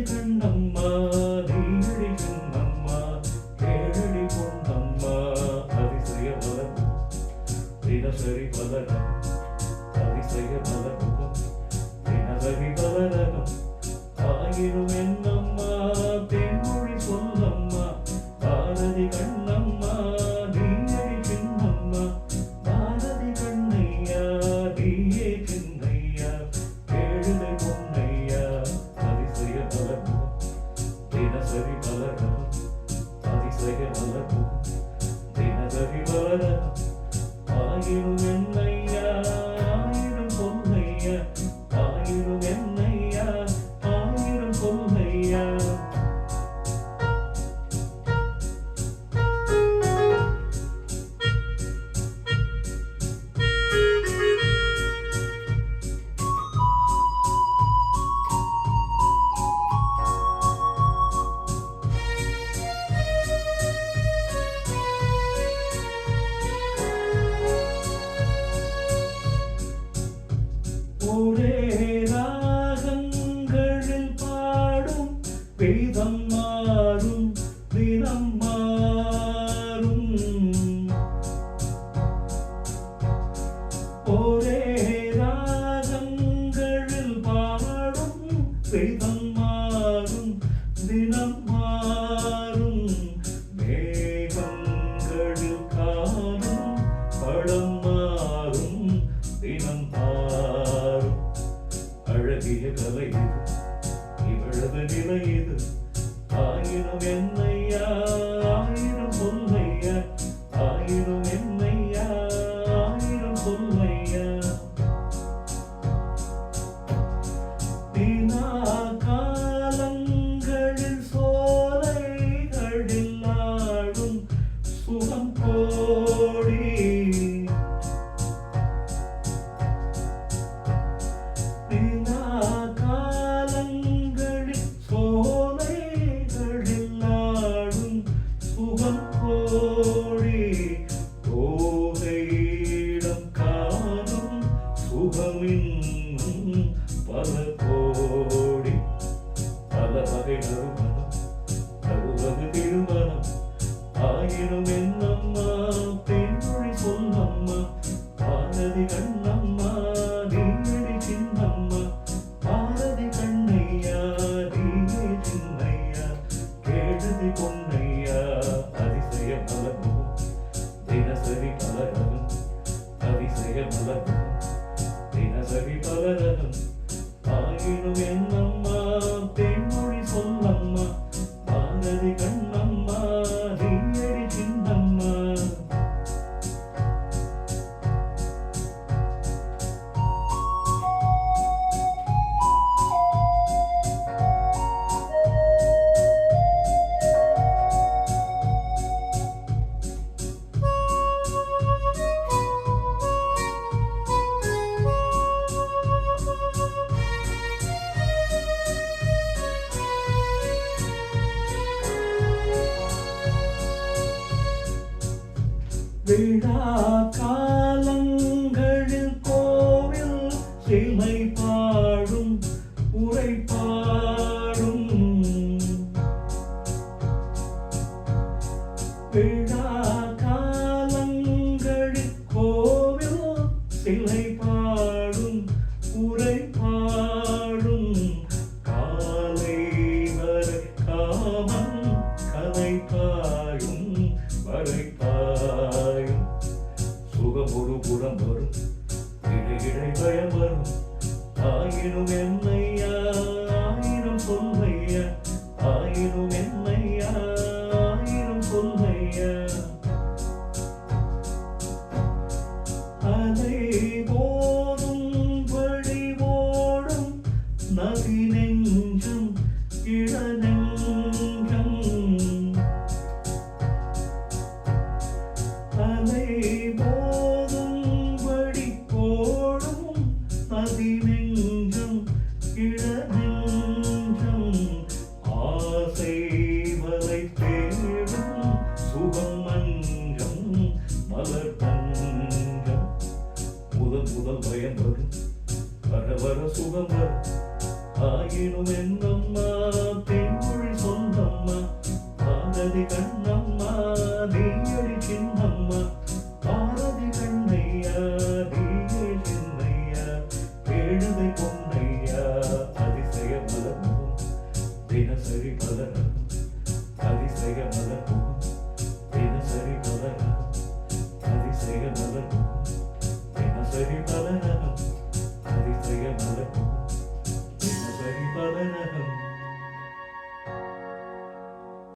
கண்ணம்மா நீயடி கண்ணம்மா கேளடி பொன்னம்மா அதிசய மலரும் தினசரி மலரும் அதிசய மலரும் தினசரி மலரும் ஆயிரும் என்னம்மா தென்மொழி சொல்லம்மா பாரதி கண்ணம்மா நீயடி சின்னம்மா பாரதி கண்ணையா நீயே சின்னையா கேளுதை பொன்னையா அதிசய மலரும் தினசரி மலரும் அதிசய மலரும் தினசரி மலரும் ஆயிரும் என்னையா ஆயிரம் பொன்னையா ஆயிரம் என்னையா ஆயிரம் பொன்னையா ஒரே ராகங்களில் பாடும் வேதம் மாறும் தினம் மாறும் ஒரே ராகங்களில் பாடும் வேதம் மாறும் தினம் மாறும் மேகங்களில் காணும் பழம் மாறும் தினம் மாறும் அழகிய கலை இது இவளது நிலை இது ஆயிரம் என்னையா ஆயிரம் சொல்லையா ஆயிரம் என்னையா ஆயிரம் சொல்லையா தினா காலங்களில் சோலைகளில் ஆடும் சுகம் கோடி காலங்களில் சோலைகளில் ஆடும் சுகம் கோடி கோகையிடம் காணும் சுகமின்னும் பல கோடி பல வகை நறுமணம் தருவது திருமணம் ஆயிரம் என்னம்மா தென்மொழி சொல்லம்மா பாரதி கண்ணம்மா நீயடி சின்னம்மா பாரதி கண்ணையா நீயே சின்னையா கேளதி பொன்னையா அதிசய மலரும் தினசரி மலரும் அதிசய மலரும் தினசரி மலரும் ஆயிரம் என்னம்மா தென்மொழி சொல்லம்மா பாரதி கண்ணம்மா நீயடி சின்னம்மா விழா காலங்களில் கோவில் சிலை பாடும் உரை பாடும் விழா காலங்களில் கோவில் சிலை பாடும் உரை பாடும் காலை வரை காமன் கலை பாயும் வரை பாயும் சுகம் ஒரு புறம் வரும் இடை இடை பயம் வரும் ஆயிரம் என்னையா ஆயிரம் சொல்லையா ஆயிரம் என்னையா ஆயிரம் சொல்லையா அலை போதும் வழி ஓடும் நதி நெஞ்சும் இள நெஞ்சம் அலை போதும் வழி ஓடும் நதி நெஞ்சம் இள நெஞ்சம் ஆசை வலை தேடும் சுகம் மஞ்சம் மலர் தஞ்சம் முதல் முதல் பயம் வரும் வர வர சுகம் வரும் ஆயினும் என்னம்மா தென்மொழி சொந்தம்மா பாரதி கண்ணம்மா நீயடி சின்னம்மா பாரதி கண்ணையா நீயே சின்னையா பேழுதை பொன்னையா அதிசய மலரும் தினசரி மலரும் அதிசய மலரும் தினசரி மலரும் அதிசய மலரும் தினசரி மலரும் அதிசய மலரும் தினசரி மலரும்